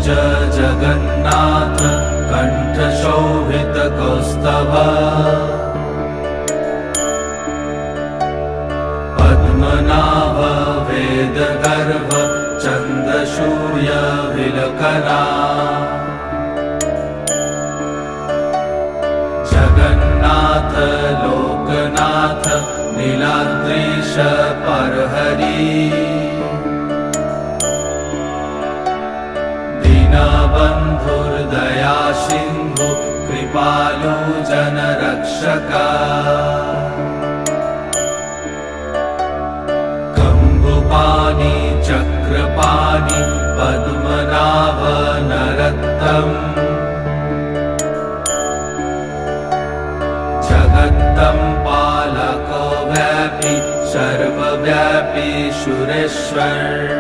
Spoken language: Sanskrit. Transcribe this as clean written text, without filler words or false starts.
जगन्नाथ कण्ठशोभितकौस्तभ पद्मनाभ वेदगर्भ चन्द्रसूर्यविलकरा जगन्नाथ लोकनाथ नीलाद्रीश परहरि दीनबन्धुर्दया सिन्धु कृपालु जनरक्षक कम्बुपाणि चक्रपाणि पद्मनाभ नरोत्तम जगत्तं पालको व्यापी सर्वव्यापी सुरेश्वर